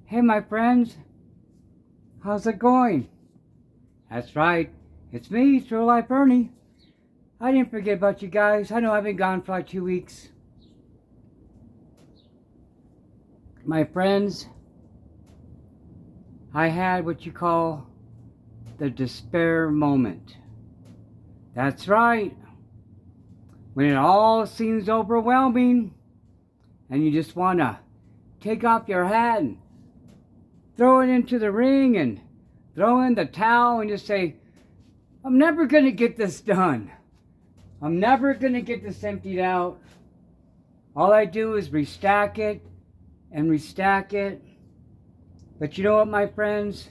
Hey, my friends, how's it going? That's right, it's me, True Life Ernie. I didn't forget about you guys. I know I've been gone for like 2 weeks. My friends, I had what you call the despair moment. That's right, when it all seems overwhelming and you just want to take off your hat and throw it into the ring and throw in the towel and just say, I'm never going to get this done. I'm never going to get this emptied out. All I do is restack it and restack it. But you know what, my friends?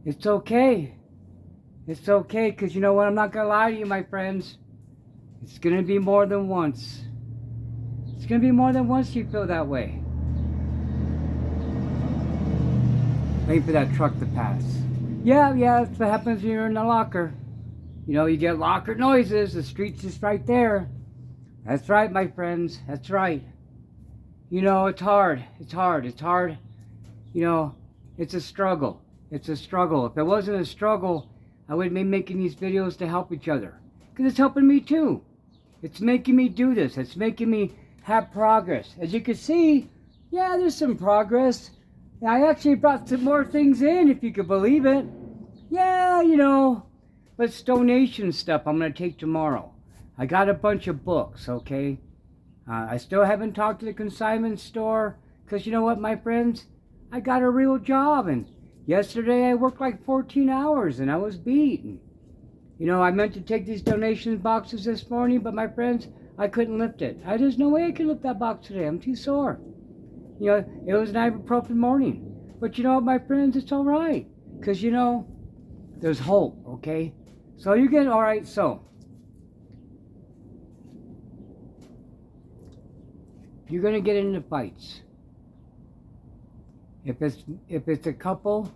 It's okay. It's okay, because you know what? I'm not going to lie to you, my friends. It's going to be more than once. It's going to be more than once you feel that way. Wait for that truck to pass. Yeah, that's what happens when you're in the locker. You know, you get locker noises. The street's just right there. That's right, my friends. That's right. You know, it's hard. It's hard. You know, it's a struggle. It's a struggle. If it wasn't a struggle, I wouldn't be making these videos to help each other. Because it's helping me too. It's making me do this. It's making me have progress. As you can see, yeah, there's some progress. I actually brought some more things in, if you could believe it. Yeah, you know, but it's donation stuff I'm going to take tomorrow. I got a bunch of books, okay? I still haven't talked to the consignment store, because you know what, my friends? I got a real job, and yesterday I worked like 14 hours, and I was beaten. You know, I meant to take these donation boxes this morning, but my friends, I couldn't lift it. There's no way I could lift that box today. I'm too sore. You know, it was an ibuprofen morning. But you know what, my friends? It's all right. Because, you know, there's hope, okay? So you get, all right, so. You're going to get into fights. If it's a couple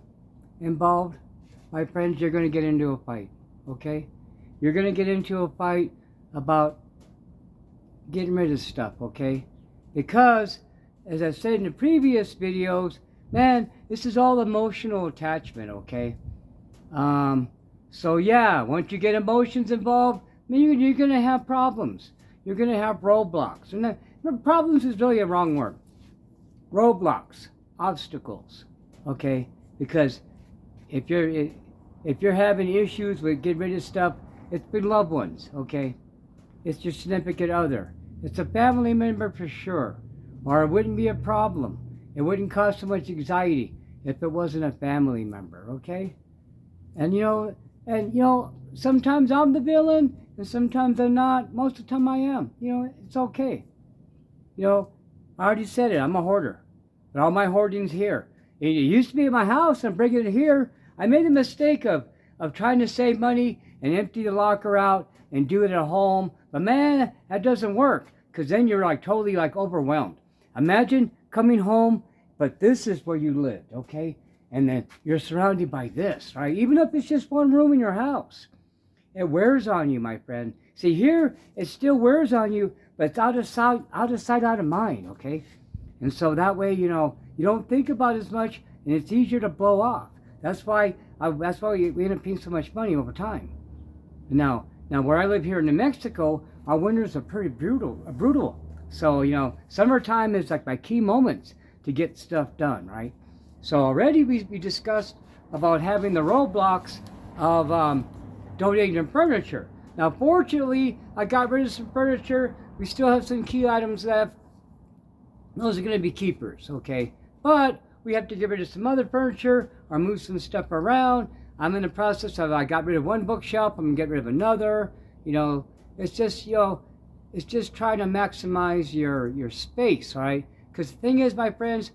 involved, my friends, you're going to get into a fight, okay? You're going to get into a fight about getting rid of stuff, okay? Because, as I said in the previous videos, man, this is all emotional attachment, okay? So yeah, once you get emotions involved, you're going to have problems. You're going to have roadblocks. And problems is really a wrong word. Roadblocks, obstacles, okay? Because if you're having issues with getting rid of stuff, it's been loved ones, okay? It's your significant other. It's a family member for sure. Or it wouldn't be a problem. It wouldn't cause so much anxiety if it wasn't a family member, okay? And you know, sometimes I'm the villain, and sometimes I'm not. Most of the time I am. You know, it's okay. You know, I already said it, I'm a hoarder. But all my hoarding's here. It used to be in my house, I'm bringing it here. I made the mistake of trying to save money and empty the locker out and do it at home. But man, that doesn't work, because then you're like totally like overwhelmed. Imagine coming home, but this is where you lived, okay? And then you're surrounded by this, right? Even if it's just one room in your house. It wears on you, my friend. See, here, it still wears on you, but it's out of sight, out of mind, okay? And so that way, you know, you don't think about it as much, and it's easier to blow off. That's why we end up paying so much money over time. Now, where I live here in New Mexico, our winters are pretty brutal. So, you know, summertime is like my key moments to get stuff done, right? So already we discussed about having the roadblocks of donating furniture. Now, fortunately, I got rid of some furniture. We still have some key items left. Those are going to be keepers, okay? But we have to get rid of some other furniture or move some stuff around. I'm in the process of, I got rid of one bookshelf. I'm going to get rid of another. You know, it's just, you know, it's just trying to maximize your space, all right? Because the thing is, my friends,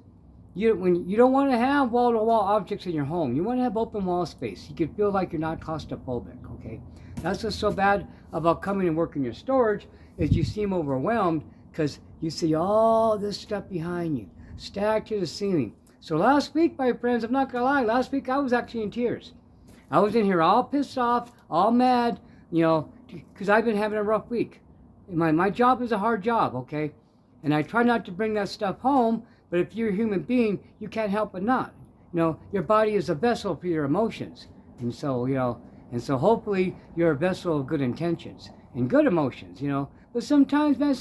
you don't want to have wall-to-wall objects in your home. You want to have open wall space. You can feel like you're not claustrophobic, okay? That's what's so bad about coming and working your storage, is you seem overwhelmed because you see all this stuff behind you, stacked to the ceiling. So last week, my friends, I'm not going to lie, last week I was actually in tears. I was in here all pissed off, all mad, you know, because I've been having a rough week. My job is a hard job, okay? And I try not to bring that stuff home But if you're a human being, you can't help but not. Your body is a vessel for your emotions. And so hopefully you're a vessel of good intentions and good emotions, But sometimes, man,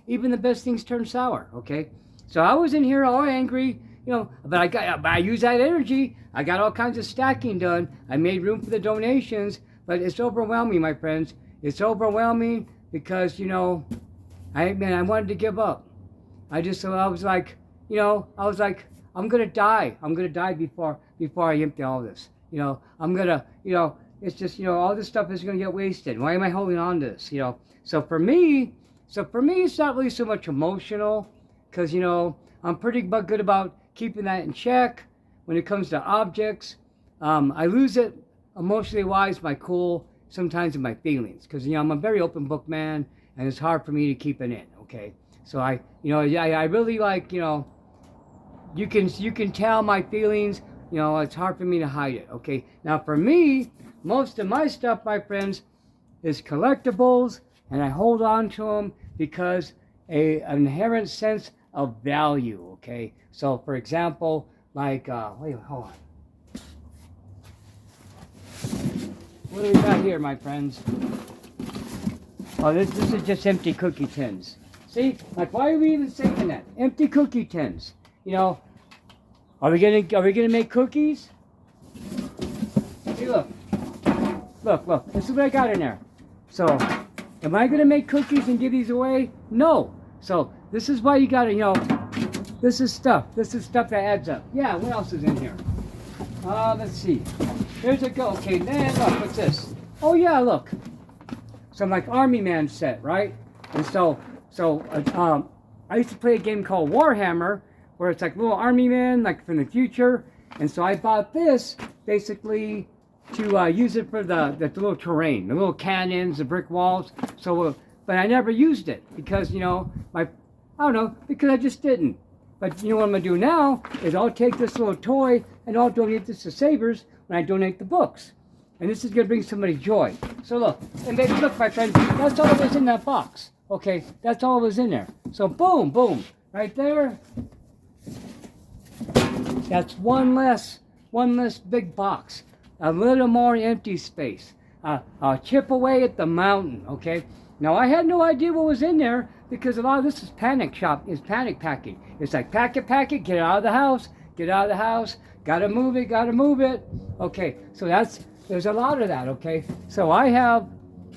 even the best things turn sour, okay? So I was in here all angry, but I used that energy. I got all kinds of stacking done. I made room for the donations, but it's overwhelming, my friends. It's overwhelming because, I wanted to give up. I was like, I'm gonna die. I'm gonna die before I empty all this. I'm gonna, it's just, all this stuff is gonna get wasted. Why am I holding on to this? So for me, it's not really so much emotional, because I'm pretty good about keeping that in check. When it comes to objects, I lose it emotionally wise, my cool, sometimes in my feelings, because I'm a very open book man, and it's hard for me to keep it in. Okay, so I really like, you can tell my feelings. It's hard for me to hide it. Okay, now for me, most of my stuff, my friends, is collectibles, and I hold on to them because an inherent sense of value. Okay, so for example, like wait, hold on. What do we got here, my friends? Oh, this is just empty cookie tins. See, like, why are we even saying that? Empty cookie tins. Are we gonna make cookies? See, look. This is what I got in there. So, am I gonna make cookies and give these away? No. So this is why you gotta, this is stuff that adds up. Yeah. What else is in here? Let's see. There's a go. Okay, then look. What's this? Oh yeah, look. Some like Army Man set, right? And so I used to play a game called Warhammer, where it's like little army men, like from the future. And so I bought this basically to use it for the little terrain, the little cannons, the brick walls. So, but I never used it because, I don't know, because I just didn't. But what I'm gonna do now is I'll take this little toy and I'll donate this to Savers when I donate the books. And this is gonna bring somebody joy. So look, and baby, look, my friend, that's all that was in that box. Okay, that's all that was in there. So boom, boom, right there. That's one less big box. A little more empty space. I'll chip away at the mountain, okay? Now, I had no idea what was in there because a lot of this is panic packing. It's like, pack it, get out of the house, gotta move it. Okay, so there's a lot of that, okay? So I have,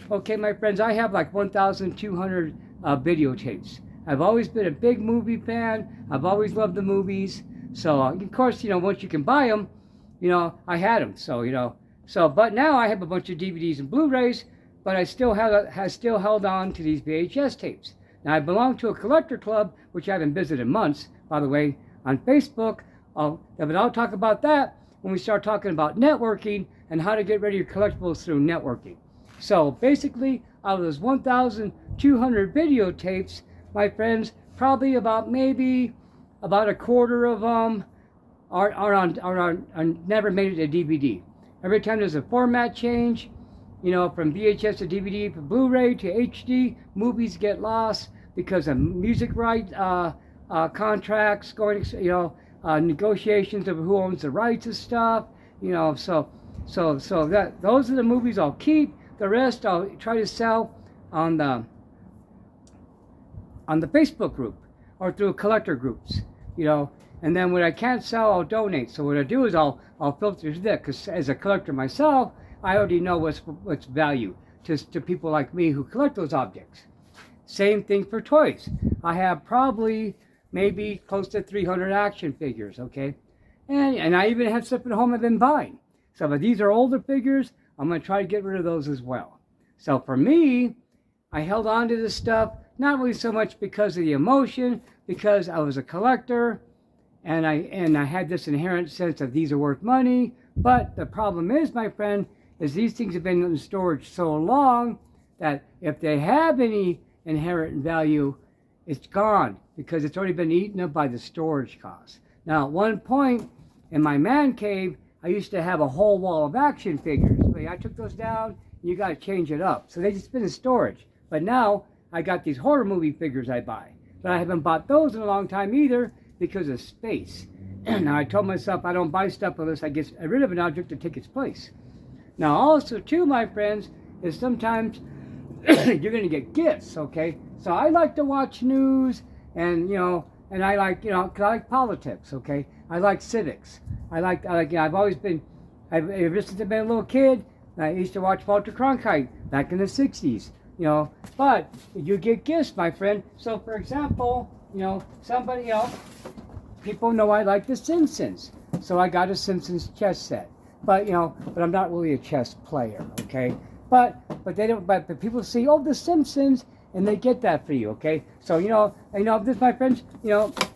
my friends, I have like 1,200 videotapes. I've always been a big movie fan. I've always loved the movies. So, of course, once you can buy them, I had them. So, but now I have a bunch of DVDs and Blu-rays, but I still held on to these VHS tapes. Now, I belong to a collector club, which I haven't visited in months, by the way, on Facebook. But I'll talk about that when we start talking about networking and how to get rid of your collectibles through networking. So, basically, out of those 1,200 videotapes, my friends, probably maybe about a quarter of them are never made it to DVD. Every time there's a format change, from VHS to DVD, from Blu-ray to HD, movies get lost because of music rights contracts going, negotiations of who owns the rights and stuff, So those are the movies I'll keep. The rest I'll try to sell on the Facebook group or through collector groups, and then when I can't sell, I'll donate. So what I do is I'll filter through that, because as a collector myself, I already know what's value to people like me who collect those objects. Same thing for toys. I have probably maybe close to 300 action figures, okay? And I even have stuff at home I've been buying. So but these are older figures. I'm going to try to get rid of those as well. So for me, I held on to this stuff, not really so much because of the emotion, because I was a collector, and I had this inherent sense of these are worth money. But the problem is, my friend, is these things have been in storage so long that if they have any inherent value, it's gone because it's already been eaten up by the storage costs. Now, at one point in my man cave, I used to have a whole wall of action figures. But I took those down, and you got to change it up. So they just been in storage. But now I got these horror movie figures I buy. But I haven't bought those in a long time either because of space. Now I told myself I don't buy stuff unless I get rid of an object to take its place. Now also too, my friends, is sometimes you're going to get gifts, okay? So I like to watch news, and and I like, 'cause I like politics, okay? I like civics. I like, I've always been, ever since I've been a little kid, I used to watch Walter Cronkite back in the 60s, but you get gifts, my friend. So for example, somebody, people know I like The Simpsons, so I got a Simpsons chess set. But but I'm not really a chess player, okay? But they don't. But people see, oh, The Simpsons, and they get that for you, okay? So this, my friends,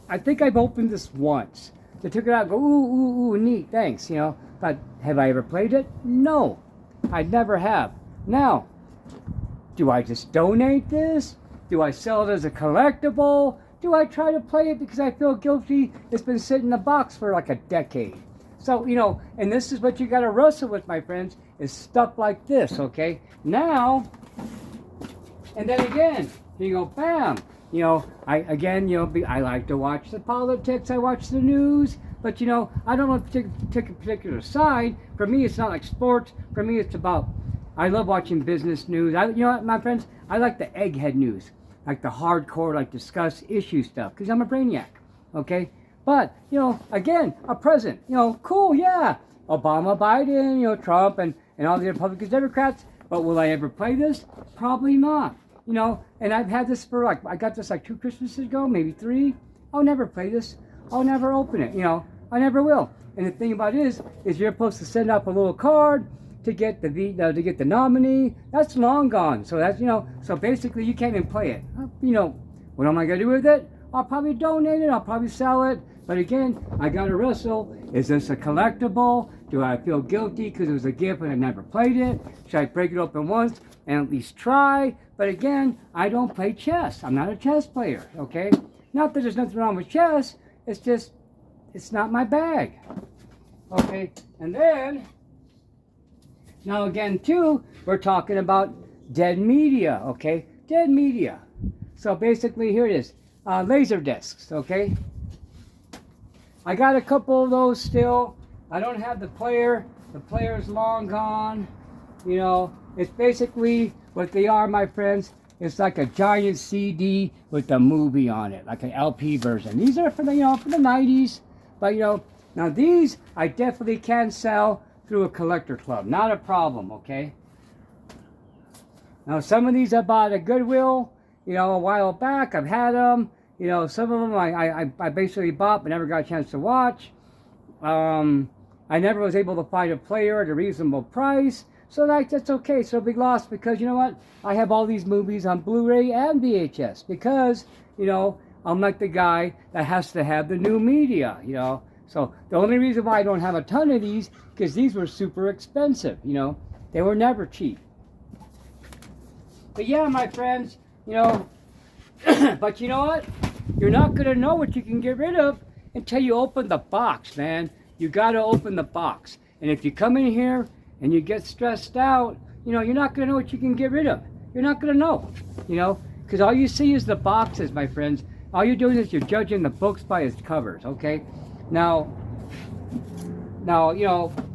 I think I've opened this once. They took it out, and go, ooh, neat, thanks, But have I ever played it? No, I never have. Now, do I just donate this? Do I sell it as a collectible? Do I try to play it because I feel guilty? It's been sitting in a box for like a decade. So, and this is what you got to wrestle with, my friends, is stuff like this, okay? Now, and then again, you go, bam. I like to watch the politics, I watch the news, but, I don't want to take a particular side. For me, it's not like sports. For me, it's about, I love watching business news. What, my friends, I like the egghead news, like the hardcore, like discuss issue stuff, because I'm a brainiac, okay? But, again, a president, cool, yeah. Obama, Biden, Trump, and all the Republicans, Democrats. But will I ever play this? Probably not. And I've had this for I got this like 2 Christmases ago, maybe 3. I'll never play this. I'll never open it, I never will. And the thing about it is you're supposed to send up a little card to get the nominee. That's long gone. So that's, so basically you can't even play it. What am I going to do with it? I'll probably donate it. I'll probably sell it. But again, I got to wrestle. Is this a collectible? Do I feel guilty because it was a gift and I never played it? Should I break it open once and at least try? But again, I don't play chess. I'm not a chess player, okay? Not that there's nothing wrong with chess. It's just, it's not my bag, okay? And then, now again, too, we're talking about dead media, okay? Dead media. So basically, here it is. Laser discs, okay? I got a couple of those still. I don't have the player. The player's long gone. It's basically what they are, my friends. It's like a giant CD with a movie on it, like an LP version. These are for the, for the 90s. But, now these I definitely can sell through a collector club. Not a problem, okay? Now, some of these I bought at Goodwill, a while back. I've had them. Some of them I basically bought but never got a chance to watch. I never was able to find a player at a reasonable price. So that's okay. So big loss because, what? I have all these movies on Blu-ray and VHS because, I'm like the guy that has to have the new media, So the only reason why I don't have a ton of these, because these were super expensive, They were never cheap. But yeah, my friends, but you know what? You're not going to know what you can get rid of until you open the box, man. You got to open the box. And if you come in here and you get stressed out, you're not going to know what you can get rid of. You're not going to know, because all you see is the boxes, my friends. All you're doing is you're judging the books by its covers, okay? Now,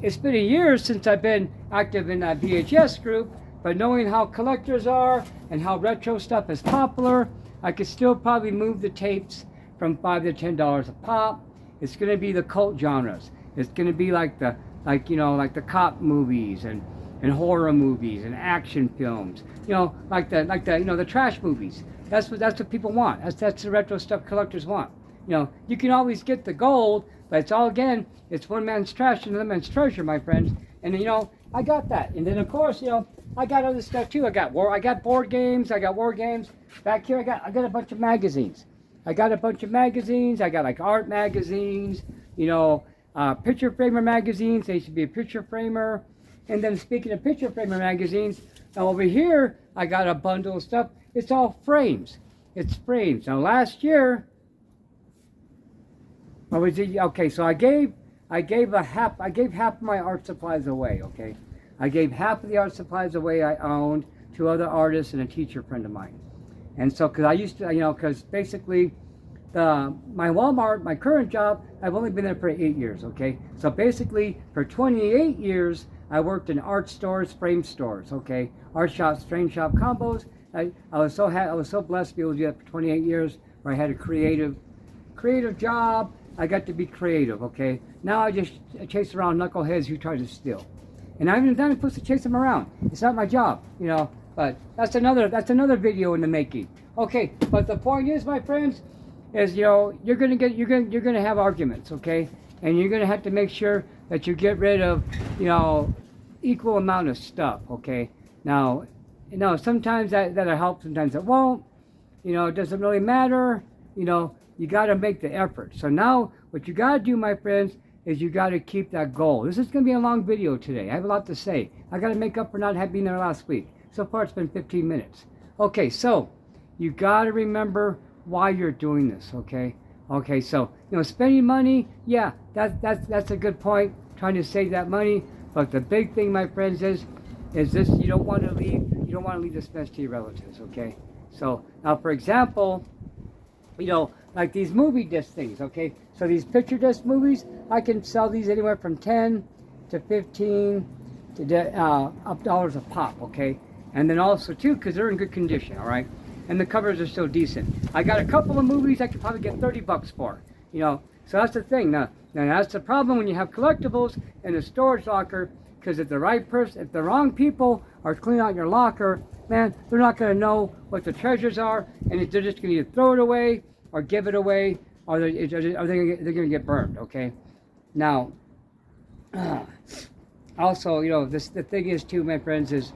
it's been a year since I've been active in that VHS group, but knowing how collectors are and how retro stuff is popular, I could still probably move the tapes from $5 to $10 a pop. It's going to be the cult genres. It's going to be like the cop movies and horror movies and action films. Like the trash movies. That's what people want. That's the retro stuff collectors want. You can always get the gold, but it's all, again, it's one man's trash and another man's treasure, my friends. And I got that. And then of course, I got other stuff too. I got board games. I got war games. Back here, I got a bunch of magazines. I got like art magazines. Picture framer magazines. They used to be a picture framer. And then speaking of picture framer magazines, over here I got a bundle of stuff. It's all frames. It's frames. Now last year, okay, so I gave half of my art supplies away, okay? I gave half of the art supplies away I owned to other artists and a teacher friend of mine. And so, because I used to, because basically my Walmart, my current job, I've only been there for 8 years, okay? So basically, for 28 years, I worked in art stores, frame stores, okay? Art shops, frame shop combos. I was so blessed to be able to do that for 28 years, where I had a creative job. I got to be creative, okay? Now I just chase around knuckleheads who try to steal. And I'm not supposed to chase them around. It's not my job, you know. But that's another video in the making. Okay, but the point is, my friends, is, you know, you're gonna have arguments, okay? And you're gonna have to make sure that you get rid of, you know, equal amount of stuff, okay? Now, you know, sometimes that'll help, sometimes it won't. You know, it doesn't really matter. You know, you got to make the effort. So now, what you got to do, my friends, is you got to keep that goal. This is going to be a long video today. I have a lot to say. I got to make up for not having been there last week. So far, it's been 15 minutes. Okay, so you got to remember why you're doing this, okay? Okay, so, you know, spending money, yeah, that's a good point, trying to save that money. But the big thing, my friends, is this: you don't want to leave this mess to your relatives, okay? So, now, for example, you know, like these movie disc things, okay? So these picture disc movies, I can sell these anywhere from 10 to 15 to up dollars a pop, okay? And then also too, because they're in good condition, all right? And the covers are still decent. I got a couple of movies I could probably get 30 bucks for, you know? So that's the thing. Now that's the problem when you have collectibles in a storage locker, because if the right person, if the wrong people are cleaning out your locker, man, they're not going to know what the treasures are, and they're just going to either throw it away or give it away, or they're going to get burned, okay? Now, also, you know, the thing is too, my friends, is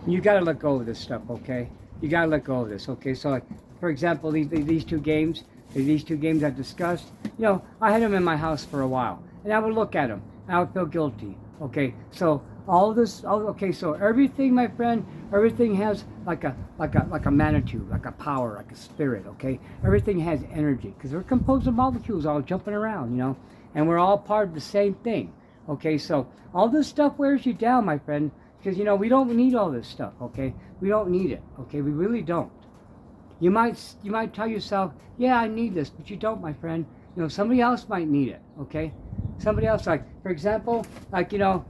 you got to let go of this stuff, okay? You got to let go of this, okay? So, like, for example, these two games I've discussed, you know, I had them in my house for a while, and I would look at them, and I would feel guilty, okay? So, okay, so everything, my friend, everything has like a magnitude, like a power, like a spirit, okay? Everything has energy, because we're composed of molecules all jumping around, you know? And we're all part of the same thing, okay? So, all this stuff wears you down, my friend, because, you know, we don't need all this stuff, okay? We don't need it, okay? We really don't. You might tell yourself, yeah, I need this, but you don't, my friend. You know, somebody else might need it, okay? Somebody else, like, for example, like, you know,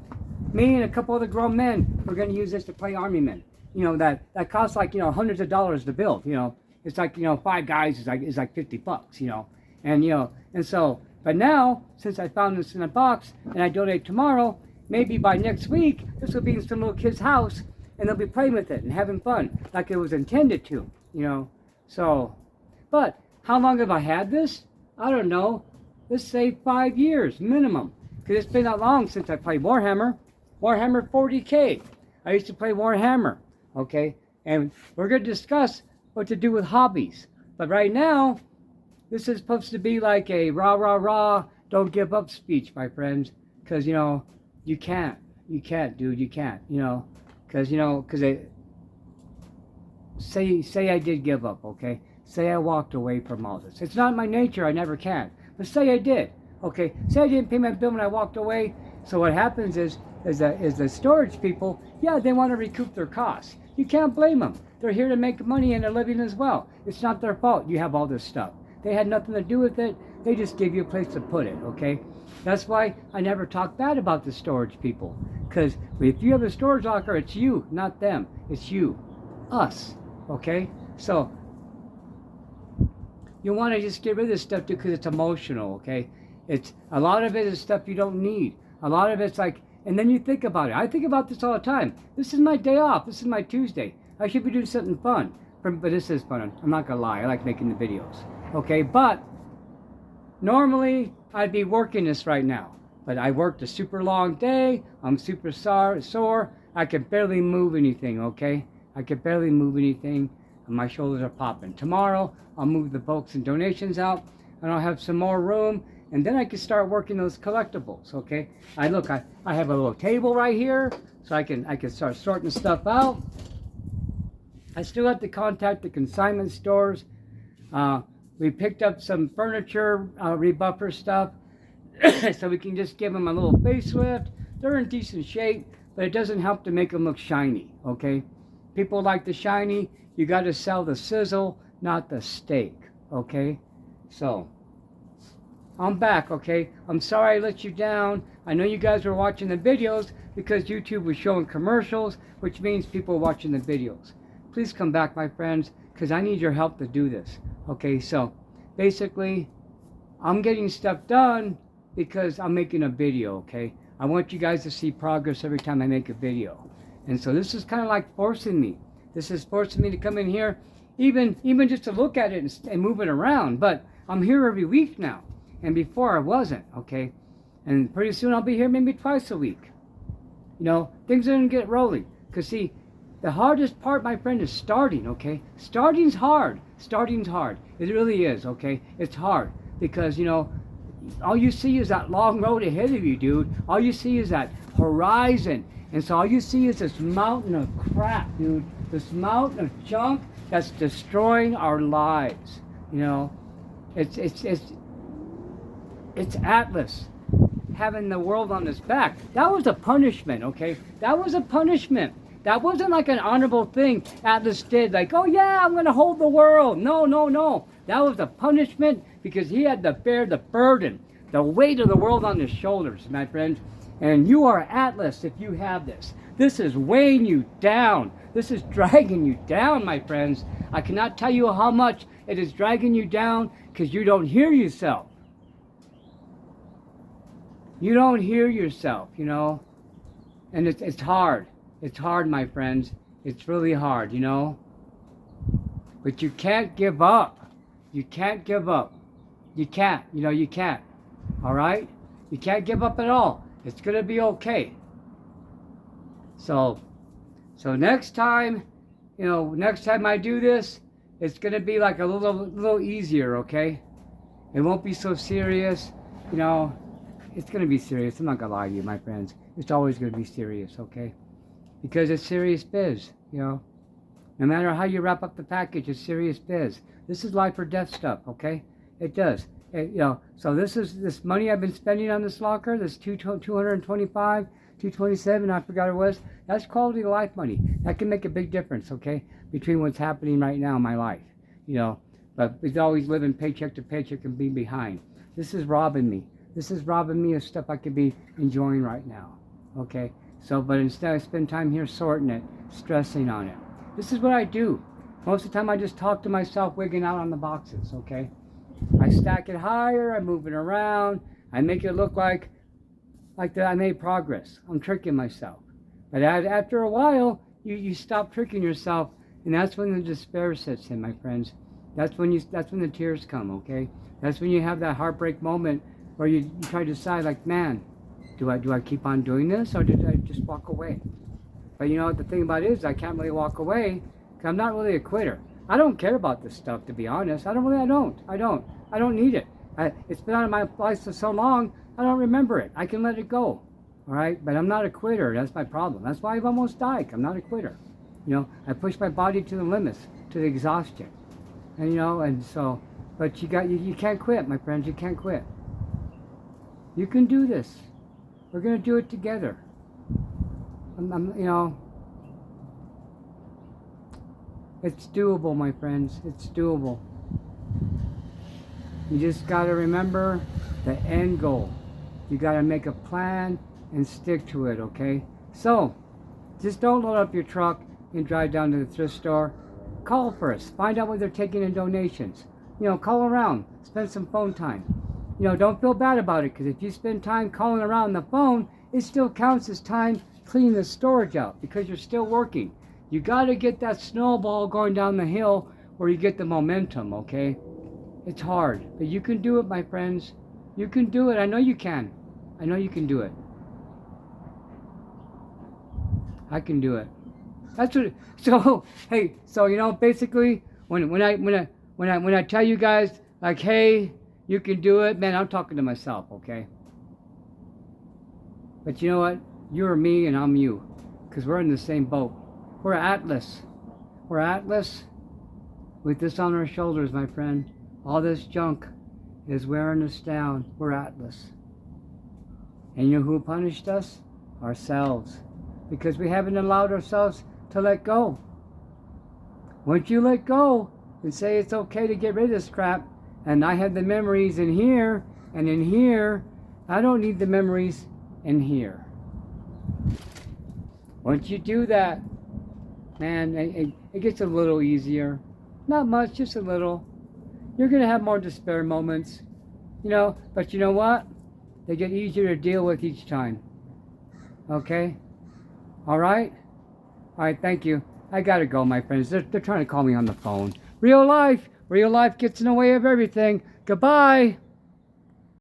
me and a couple other grown men, we're going to use this to play Army Men. You know, that costs, like, you know, hundreds of dollars to build, you know. It's like, you know, 5 guys is like 50 bucks, you know. And, you know, and so, but now, since I found this in a box and I donate tomorrow, maybe by next week, this will be in some little kid's house, and they'll be playing with it and having fun, like it was intended to, you know. So, but how long have I had this? I don't know. Let's say 5 years minimum, because it's been that long since I played Warhammer 40K. I used to play Warhammer, okay? And we're going to discuss what to do with hobbies. But right now, this is supposed to be like a rah, rah, rah, don't give up speech, my friends. Because, you know, you can't, dude, you can't, you know. Because, you know, say I did give up, okay? Say I walked away from all this. It's not my nature, I never can. But say I did, okay? Say I didn't pay my bill when I walked away. So what happens is the storage people, yeah, they want to recoup their costs. You can't blame them. They're here to make money and a living as well. It's not their fault you have all this stuff. They had nothing to do with it. They just gave you a place to put it, okay? That's why I never talk bad about the storage people. Because if you have a storage locker, it's you, not them. It's you, us, okay? So you want to just get rid of this stuff too, because it's emotional, okay? It's a lot of it is stuff you don't need. A lot of it's like, and then you think about it. I think about this all the time. This is my day off. This is my Tuesday. I should be doing something fun. But this is fun. I'm not going to lie. I like making the videos. Okay, but normally I'd be working this right now. But I worked a super long day. I'm super sore. I can barely move anything, okay? I can barely move anything. And my shoulders are popping. Tomorrow, I'll move the bulks and donations out. And I'll have some more room. And then I can start working those collectibles, okay? I have a little table right here, so I can start sorting stuff out. I still have to contact the consignment stores. We picked up some furniture, rebuffer stuff, so we can just give them a little facelift. They're in decent shape, but it doesn't help to make them look shiny, okay? People like the shiny. You got to sell the sizzle, not the steak, okay? So, I'm back, okay? I'm sorry I let you down. I know you guys were watching the videos because YouTube was showing commercials, which means people are watching the videos. Please come back, my friends, because I need your help to do this. Okay, so basically, I'm getting stuff done because I'm making a video, okay? I want you guys to see progress every time I make a video. And so this is kind of like forcing me. This is forcing me to come in here, even just to look at it and move it around. But I'm here every week now. And before I wasn't, okay? And pretty soon I'll be here maybe twice a week. You know, things are going to get rolling. Because see, the hardest part, my friend, is starting, okay? Starting's hard. Starting's hard. It really is, okay? It's hard. Because, you know, all you see is that long road ahead of you, dude. All you see is that horizon. And so all you see is this mountain of crap, dude. This mountain of junk that's destroying our lives. You know, it's Atlas having the world on his back. That was a punishment, okay? That was a punishment. That wasn't like an honorable thing Atlas did, like, oh yeah, I'm going to hold the world. No, no, no. That was a punishment because he had to bear the burden, the weight of the world on his shoulders, my friends. And you are Atlas if you have this. This is weighing you down. This is dragging you down, my friends. I cannot tell you how much it is dragging you down because you don't hear yourself. You don't hear yourself, you know. And it's hard. It's hard, my friends. It's really hard, you know. But you can't give up. You can't give up. You can't. You know, you can't. All right? You can't give up at all. It's going to be okay. So next time, you know, next time I do this, it's going to be like a little easier, okay? It won't be so serious, you know. It's going to be serious. I'm not going to lie to you, my friends. It's always going to be serious, okay? Because it's serious biz, you know. No matter how you wrap up the package, it's serious biz. This is life or death stuff, okay? It does. You know, so this money I've been spending on this locker, this 225, 227, I forgot it was. That's quality of life money. That can make a big difference, okay, between what's happening right now in my life, you know. But it's always living paycheck to paycheck and being behind. This is robbing me. This is robbing me of stuff I could be enjoying right now, okay? So, but instead I spend time here sorting it, stressing on it. This is what I do. Most of the time I just talk to myself wigging out on the boxes, okay? I stack it higher, I move it around, I make it look like that I made progress. I'm tricking myself. But after a while, you stop tricking yourself, and that's when the despair sets in, my friends. That's when the tears come, okay? That's when you have that heartbreak moment where you try to decide, like, man, do I keep on doing this, or did I just walk away? But you know, the thing about it is I can't really walk away because I'm not really a quitter. I don't care about this stuff, to be honest. I don't need it. It's been out of my life for so long, I don't remember it. I can let it go, all right? But I'm not a quitter. That's my problem. That's why I've almost died. I'm not a quitter. You know, I push my body to the limits, to the exhaustion. And you know, and so, but you can't quit, my friends. You can't quit. You can do this. We're going to do it together. You know, it's doable, my friends. It's doable. You just got to remember the end goal. You got to make a plan and stick to it, okay? So, just don't load up your truck and drive down to the thrift store. Call first. Find out what they're taking in donations. You know, call around. Spend some phone time. You know, don't feel bad about it, because if you spend time calling around the phone, it still counts as time cleaning the storage out because you're still working. You got to get that snowball going down the hill where you get the momentum, okay? It's hard, but you can do it, my friends. You can do it. I know you can. I know you can do it. I can do it. That's what. So hey, so you know, basically, when I tell you guys, like, hey, you can do it, man, I'm talking to myself, okay? But you know what? You're me and I'm you, because we're in the same boat. We're Atlas. We're Atlas with this on our shoulders, my friend. All this junk is wearing us down. We're Atlas. And you know who punished us? Ourselves. Because we haven't allowed ourselves to let go. Once you let go, and say it's okay to get rid of this crap, and I have the memories in here and in here. I don't need the memories in here. Once you do that, man, it gets a little easier. Not much, just a little. You're going to have more despair moments, you know, but you know what? They get easier to deal with each time. Okay? All right? All right, thank you. I got to go, my friends. They're trying to call me on the phone. Real life gets in the way of everything. Goodbye.